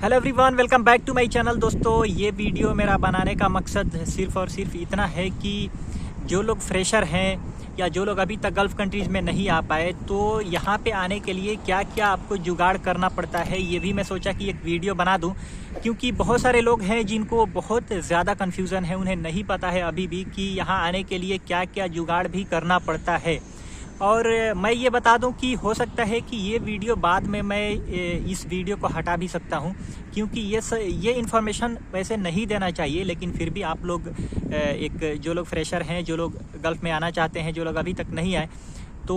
Hello everyone, welcome back to my channel. दोस्तों, ये video मेरा बनाने का मकसद सिर्फ़ और सिर्फ इतना है कि जो लोग फ्रेशर हैं या जो लोग अभी तक गल्फ़ कंट्रीज़ में नहीं आ पाए, तो यहाँ पे आने के लिए क्या क्या आपको जुगाड़ करना पड़ता है, ये भी मैं सोचा कि एक वीडियो बना दूँ। क्योंकि बहुत सारे लोग हैं जिनको बहुत ज़्यादा कन्फ्यूज़न है, उन्हें नहीं पता है अभी भी कि यहाँ आने के लिए क्या क्या जुगाड़ भी करना पड़ता है। और मैं ये बता दूं कि हो सकता है कि ये वीडियो बाद में मैं इस वीडियो को हटा भी सकता हूं, क्योंकि ये इन्फॉर्मेशन वैसे नहीं देना चाहिए। लेकिन फिर भी आप लोग एक जो लोग फ्रेशर हैं, जो लोग गल्फ़ में आना चाहते हैं, जो लोग अभी तक नहीं आए, तो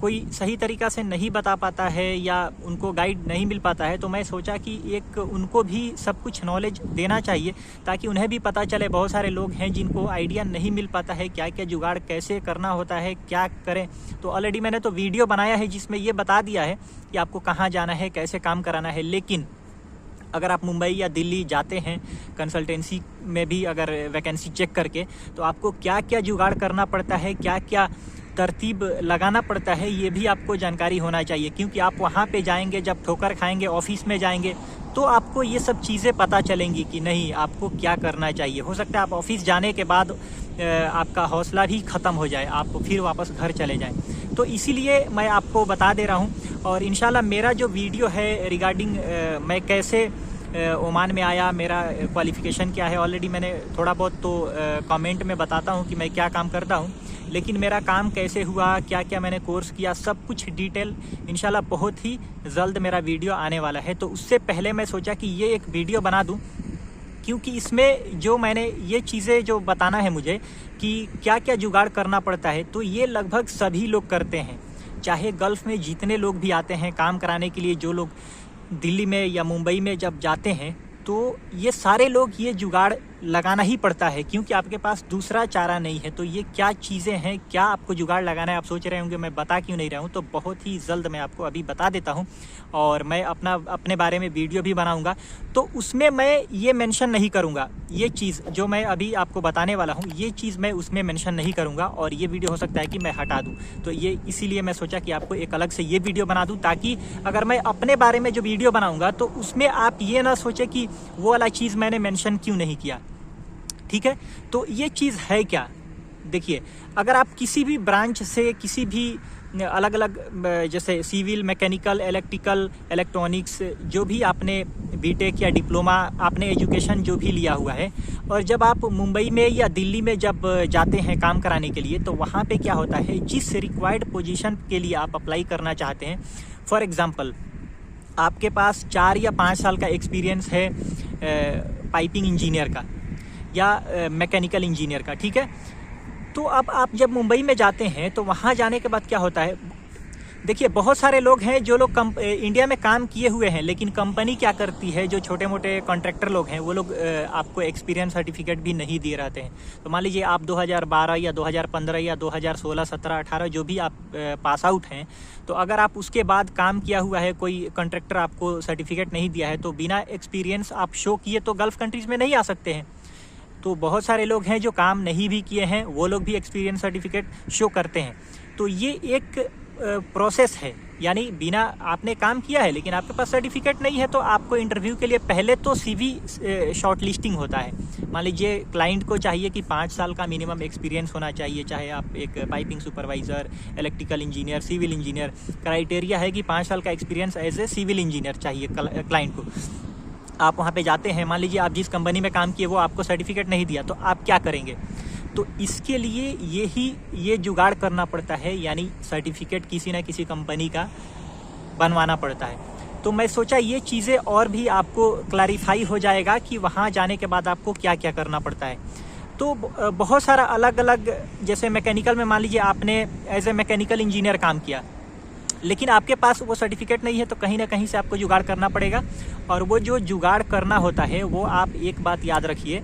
कोई सही तरीक़ा से नहीं बता पाता है या उनको गाइड नहीं मिल पाता है, तो मैं सोचा कि एक उनको भी सब कुछ नॉलेज देना चाहिए ताकि उन्हें भी पता चले। बहुत सारे लोग हैं जिनको आइडिया नहीं मिल पाता है क्या क्या जुगाड़ कैसे करना होता है, क्या करें। तो ऑलरेडी मैंने तो वीडियो बनाया है जिसमें ये बता दिया है कि आपको कहाँ जाना है, कैसे काम कराना है। लेकिन अगर आप मुंबई या दिल्ली जाते हैं कंसल्टेंसी में भी अगर वैकेंसी चेक करके, तो आपको क्या क्या जुगाड़ करना पड़ता है, क्या क्या तरतीब लगाना पड़ता है, ये भी आपको जानकारी होना चाहिए। क्योंकि आप वहाँ पे जाएंगे, जब ठोकर खाएंगे, ऑफिस में जाएंगे, तो आपको ये सब चीज़ें पता चलेंगी कि नहीं आपको क्या करना चाहिए। हो सकता है आप ऑफिस जाने के बाद आपका हौसला भी ख़त्म हो जाए, आप फिर वापस घर चले जाएं। तो इसीलिए मैं आपको बता दे रहा हूँ। और इंशाल्लाह मेरा जो वीडियो है रिगार्डिंग मैं कैसे ओमान में आया, मेरा क्वालिफ़िकेशन क्या है, ऑलरेडी मैंने थोड़ा बहुत तो कमेंट में बताता हूँ कि मैं क्या काम करता हूँ। लेकिन मेरा काम कैसे हुआ, क्या क्या मैंने कोर्स किया, सब कुछ डिटेल इंशाल्लाह बहुत ही जल्द मेरा वीडियो आने वाला है। तो उससे पहले मैं सोचा कि ये एक वीडियो बना दूं, क्योंकि इसमें जो मैंने ये चीज़ें जो बताना है मुझे कि क्या क्या जुगाड़ करना पड़ता है, तो ये लगभग सभी लोग करते हैं। चाहे गल्फ़ में जितने लोग भी आते हैं काम कराने के लिए, जो लोग दिल्ली में या मुंबई में जब जाते हैं, तो ये सारे लोग ये जुगाड़ लगाना ही पड़ता है, क्योंकि आपके पास दूसरा चारा नहीं है। तो ये क्या चीज़ें हैं, क्या आपको जुगाड़ लगाना है, आप सोच रहे होंगे मैं बता क्यों नहीं रहा हूँ। तो बहुत ही जल्द मैं आपको अभी बता देता हूँ। और मैं अपने बारे में वीडियो भी बनाऊँगा, तो उसमें मैं ये मेंशन नहीं करूँगा। ये चीज़ जो मैं अभी आपको बताने वाला हूँ, ये चीज़ मैं उसमें मेंशन नहीं करूँगा। और ये वीडियो हो सकता है कि मैं हटा दूँ। तो ये इसीलिए मैं सोचा कि आपको एक अलग से ये वीडियो बना दूँ, ताकि अगर मैं अपने बारे में जो वीडियो बनाऊँगा तो उसमें आप ये ना सोचें कि वो वाला चीज़ मैंने मेंशन क्यों नहीं किया। ठीक है, तो ये चीज़ है क्या, देखिए, अगर आप किसी भी ब्रांच से किसी भी अलग अलग जैसे सिविल, मैकेनिकल, इलेक्ट्रिकल, इलेक्ट्रॉनिक्स, जो भी आपने बीटेक या डिप्लोमा आपने एजुकेशन जो भी लिया हुआ है, और जब आप मुंबई में या दिल्ली में जब जाते हैं काम कराने के लिए, तो वहाँ पे क्या होता है, जिस रिक्वायर्ड पोजीशन के लिए आप अप्लाई करना चाहते हैं, फॉर एग्ज़ाम्पल आपके पास 4 या 5 साल का एक्सपीरियंस है पाइपिंग इंजीनियर का या मैकेनिकल इंजीनियर का, ठीक है। तो अब आप जब मुंबई में जाते हैं, तो वहाँ जाने के बाद क्या होता है, देखिए, बहुत सारे लोग हैं जो लोग इंडिया में काम किए हुए हैं, लेकिन कंपनी क्या करती है, जो छोटे मोटे कॉन्ट्रैक्टर लोग हैं, वो लोग आपको एक्सपीरियंस सर्टिफिकेट भी नहीं दिए रहते हैं। तो मान लीजिए आप 2012 या 2015 या 2016, 17, 18 जो भी आप पास आउट हैं, तो अगर आप उसके बाद काम किया हुआ है, कोई कॉन्ट्रैक्टर आपको सर्टिफिकेट नहीं दिया है, तो बिना एक्सपीरियंस आप शो किए तो गल्फ़ कंट्रीज़ में नहीं आ सकते हैं। तो बहुत सारे लोग हैं जो काम नहीं भी किए हैं, वो लोग भी एक्सपीरियंस सर्टिफिकेट शो करते हैं। तो ये एक प्रोसेस है, यानी बिना आपने काम किया है लेकिन आपके पास सर्टिफिकेट नहीं है, तो आपको इंटरव्यू के लिए पहले तो सीवी शॉर्ट लिस्टिंग होता है। मान लीजिए क्लाइंट को चाहिए कि 5 साल का मिनिमम एक्सपीरियंस होना चाहिए, चाहे आप एक piping supervisor, electrical engineer, civil engineer, criteria है कि 5 साल का experience as a civil engineer चाहिए क्लाइंट को। आप वहाँ पे जाते हैं, मान लीजिए आप जिस कंपनी में काम किए वो आपको सर्टिफिकेट नहीं दिया, तो आप क्या करेंगे। तो इसके लिए ये जुगाड़ करना पड़ता है, यानी सर्टिफिकेट किसी न किसी कंपनी का बनवाना पड़ता है। तो मैं सोचा ये चीज़ें और भी आपको क्लैरिफाई हो जाएगा कि वहाँ जाने के बाद आपको क्या क्या करना पड़ता है। तो बहुत सारा अलग अलग, जैसे मैकेनिकल में मान लीजिए आपने एज ए मैकेनिकल इंजीनियर काम किया, लेकिन आपके पास वो सर्टिफिकेट नहीं है, तो कहीं ना कहीं से आपको जुगाड़ करना पड़ेगा। और वो जो जुगाड़ करना होता है, वो आप एक बात याद रखिए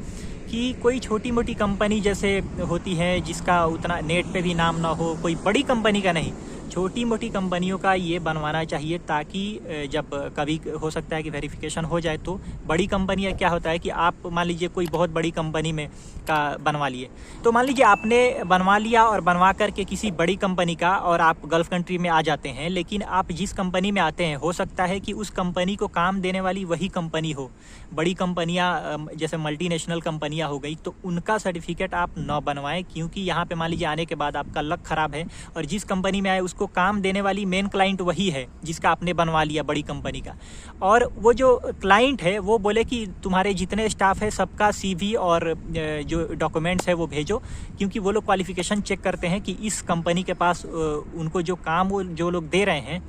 कि कोई छोटी मोटी कंपनी जैसे होती है जिसका उतना नेट पे भी नाम ना हो, कोई बड़ी कंपनी का नहीं, छोटी मोटी कंपनियों का ये बनवाना चाहिए, ताकि जब कभी हो सकता है कि वेरिफिकेशन हो जाए तो बड़ी कंपनियां क्या होता है कि आप मान लीजिए कोई बहुत बड़ी कंपनी में का बनवा लिए, तो मान लीजिए आपने बनवा लिया और बनवा करके किसी बड़ी कंपनी का, और आप गल्फ कंट्री में आ जाते हैं, लेकिन आप जिस कंपनी में आते हैं हो सकता है कि उस कंपनी को काम देने वाली वही कंपनी हो। बड़ी कंपनियां जैसे मल्टीनेशनल कंपनियां हो गई, तो उनका सर्टिफिकेट आप न बनवाएं, क्योंकि यहाँ पे मान लीजिए आने के बाद आपका लक खराब है और जिस कंपनी में आए उसको काम देने वाली मेन क्लाइंट वही है जिसका आपने बनवा लिया बड़ी कंपनी का, और वो जो क्लाइंट है वो बोले कि तुम्हारे जितने स्टाफ है सबका CV और जो डॉक्यूमेंट्स है वो भेजो, क्योंकि वो लोग क्वालिफिकेशन चेक करते हैं कि इस कंपनी के पास उनको जो काम वो जो लोग दे रहे हैं,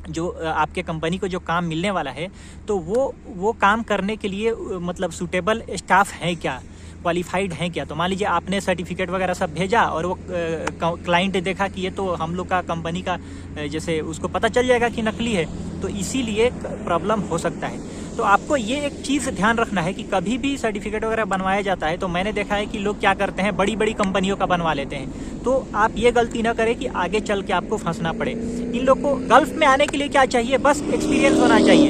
जो आपके कंपनी को जो काम मिलने वाला है, तो वो काम करने के लिए मतलब सूटेबल स्टाफ हैं क्या, क्वालिफाइड हैं क्या। तो मान लीजिए आपने सर्टिफिकेट वगैरह सब भेजा और वो क्लाइंट देखा कि ये तो हम लोग का कंपनी का जैसे उसको पता चल जाएगा कि नकली है, तो इसीलिए प्रॉब्लम हो सकता है। तो आपको ये एक चीज़ ध्यान रखना है कि कभी भी सर्टिफिकेट वगैरह बनवाया जाता है तो मैंने देखा है कि लोग क्या करते हैं, बड़ी बड़ी कंपनियों का बनवा लेते हैं। तो आप ये गलती ना करें कि आगे चल के आपको फंसना पड़े। इन लोग को गल्फ में आने के लिए क्या चाहिए, बस एक्सपीरियंस होना चाहिए।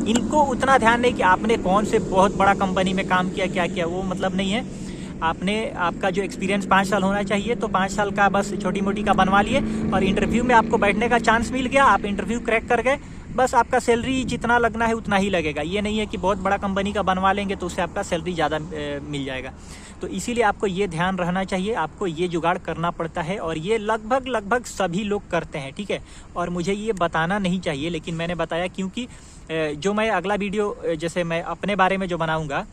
इनको उतना ध्यान नहीं कि आपने कौन से बहुत बड़ा कंपनी में काम किया, क्या किया, वो मतलब नहीं है। आपका जो एक्सपीरियंस 5 साल होना चाहिए, तो 5 साल का बस छोटी मोटी का बनवा लिए और इंटरव्यू में आपको बैठने का चांस मिल गया, आप इंटरव्यू क्रैक कर गए, बस आपका सैलरी जितना लगना है उतना ही लगेगा। ये नहीं है कि बहुत बड़ा कंपनी का बनवा लेंगे तो उससे आपका सैलरी ज़्यादा मिल जाएगा। तो इसीलिए आपको ये ध्यान रहना चाहिए, आपको ये जुगाड़ करना पड़ता है और ये लगभग सभी लोग करते हैं, ठीक है। और मुझे ये बताना नहीं चाहिए, लेकिन मैंने बताया क्योंकि जो मैं अगला वीडियो जैसे मैं अपने बारे में जो बनाऊँगा,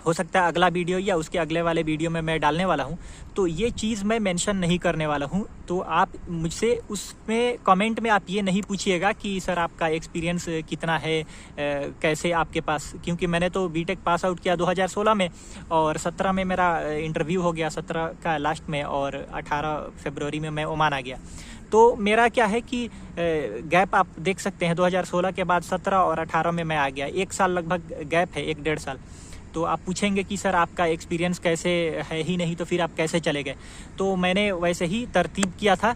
हो सकता है अगला वीडियो या उसके अगले वाले वीडियो में मैं डालने वाला हूं, तो ये चीज़ मैं मेंशन नहीं करने वाला हूं। तो आप मुझसे उसमें कमेंट में आप ये नहीं पूछिएगा कि सर आपका एक्सपीरियंस कितना है, कैसे आपके पास, क्योंकि मैंने तो बीटेक पास आउट किया 2016 में और 17 में मेरा इंटरव्यू हो गया, 17 का लास्ट में, और 18 फरवरी में मैं ओमान आ गया। तो मेरा क्या है कि गैप आप देख सकते हैं, 2016 के बाद 17 और 18 में मैं आ गया, 1 साल लगभग गैप है, 1-1.5 साल। तो आप पूछेंगे कि सर आपका एक्सपीरियंस कैसे है ही नहीं, तो फिर आप कैसे चले गए। तो मैंने वैसे ही तरतीब किया था,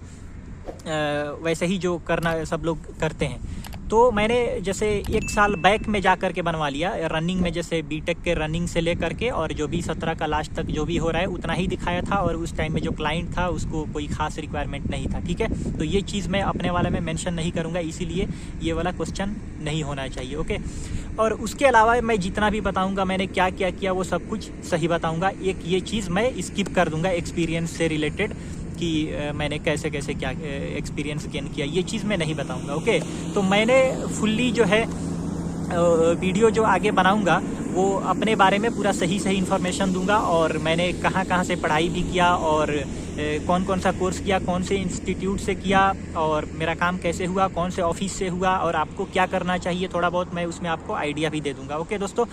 वैसे ही जो करना सब लोग करते हैं। तो मैंने जैसे 1 साल बैक में जा कर के बनवा लिया रनिंग में, जैसे बीटेक के रनिंग से ले करके और जो भी 17 का लास्ट तक जो भी हो रहा है उतना ही दिखाया था, और उस टाइम में जो क्लाइंट था उसको कोई खास रिक्वायरमेंट नहीं था, ठीक है। तो ये चीज़ मैं अपने वाले में मेंशन नहीं करूँगा, इसीलिए ये वाला क्वेश्चन नहीं होना चाहिए, ओके। और उसके अलावा मैं जितना भी बताऊंगा मैंने क्या क्या किया वो सब कुछ सही बताऊंगा। एक ये चीज़ मैं स्किप कर दूंगा एक्सपीरियंस से रिलेटेड कि मैंने कैसे कैसे क्या एक्सपीरियंस गेन किया, ये चीज़ मैं नहीं बताऊंगा, ओके। तो मैंने फुल्ली जो है वीडियो जो आगे बनाऊंगा वो अपने बारे में पूरा सही इन्फॉर्मेशन दूंगा, और मैंने कहाँ से पढ़ाई भी किया और कौन कौन सा कोर्स किया, कौन से इंस्टीट्यूट से किया, और मेरा काम कैसे हुआ, कौन से ऑफिस से हुआ, और आपको क्या करना चाहिए, थोड़ा बहुत मैं उसमें आपको आइडिया भी दे दूंगा, ओके दोस्तों।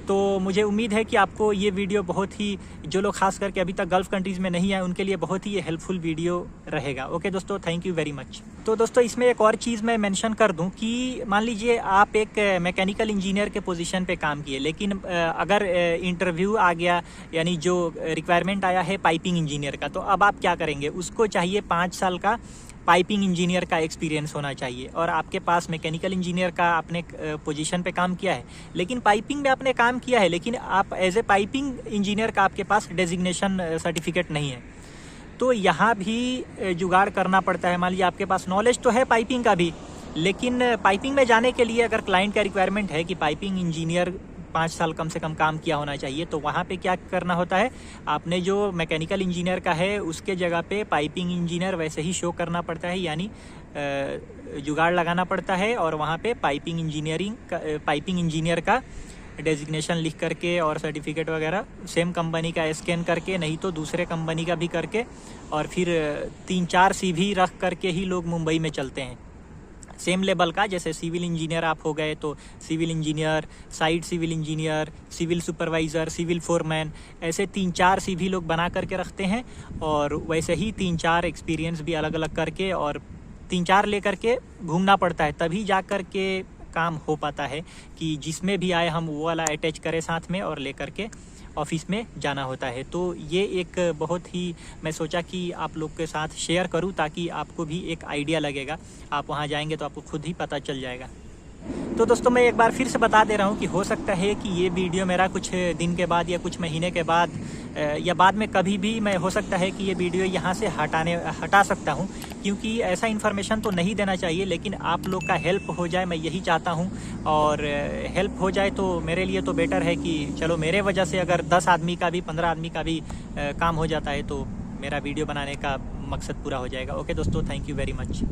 तो मुझे उम्मीद है कि आपको ये वीडियो बहुत ही, जो लोग खास करके अभी तक गल्फ कंट्रीज़ में नहीं आए उनके लिए बहुत ही हेल्पफुल वीडियो रहेगा, ओके दोस्तों। Thank you very much. तो दोस्तों इसमें एक और चीज़ मैं मेंशन कर दूं कि मान लीजिए आप एक मैकेनिकल इंजीनियर के पोजीशन पे काम किए, लेकिन अगर इंटरव्यू आ गया, यानी जो रिक्वायरमेंट आया है पाइपिंग इंजीनियर का, तो अब आप क्या करेंगे, उसको चाहिए 5 साल का पाइपिंग इंजीनियर का एक्सपीरियंस होना चाहिए, और आपके पास मैकेनिकल इंजीनियर का आपने पोजीशन पे काम किया है, लेकिन पाइपिंग में आपने काम किया है, लेकिन आप एज ए पाइपिंग इंजीनियर का आपके पास डेजिग्नेशन सर्टिफिकेट नहीं है। तो यहाँ भी जुगाड़ करना पड़ता है। मान लीजिए आपके पास नॉलेज तो है पाइपिंग का भी, लेकिन पाइपिंग में जाने के लिए अगर क्लाइंट का रिक्वायरमेंट है कि पाइपिंग इंजीनियर 5 साल कम से कम काम किया होना चाहिए, तो वहाँ पे क्या करना होता है, आपने जो मैकेनिकल इंजीनियर का है उसके जगह पे पाइपिंग इंजीनियर वैसे ही शो करना पड़ता है, यानी जुगाड़ लगाना पड़ता है, और वहाँ पे पाइपिंग इंजीनियर का डेजिग्नेशन लिख करके और सर्टिफिकेट वगैरह सेम कंपनी का स्कैन करके, नहीं तो दूसरे कंपनी का भी करके, और फिर 3-4 CV रख करके ही लोग मुंबई में चलते हैं सेम लेवल का। जैसे सिविल इंजीनियर आप हो गए तो civil engineer, site civil engineer, civil supervisor, civil foreman, ऐसे 3-4 CV लोग बना करके रखते हैं, और वैसे ही 3-4 एक्सपीरियंस भी अलग अलग करके और 3-4 लेकर के घूमना पड़ता है, तभी जा कर के काम हो पाता है कि जिसमें भी आए हम वो वाला अटैच करें साथ में और लेकर के ऑफिस में जाना होता है। तो ये एक बहुत ही मैं सोचा कि आप लोग के साथ शेयर करूं ताकि आपको भी एक आइडिया लगेगा। आप वहां जाएंगे तो आपको खुद ही पता चल जाएगा। तो दोस्तों मैं एक बार फिर से बता दे रहा हूँ कि हो सकता है कि ये वीडियो मेरा कुछ दिन के बाद या कुछ महीने के बाद या बाद में कभी भी मैं हो सकता है कि ये वीडियो यहाँ से हटा सकता हूँ, क्योंकि ऐसा इन्फॉर्मेशन तो नहीं देना चाहिए, लेकिन आप लोग का हेल्प हो जाए मैं यही चाहता हूँ। और हेल्प हो जाए तो मेरे लिए तो बेटर है कि चलो मेरे वजह से अगर 10 आदमी का भी 15 आदमी का भी काम हो जाता है तो मेरा वीडियो बनाने का मकसद पूरा हो जाएगा। ओके दोस्तों, थैंक यू वेरी मच।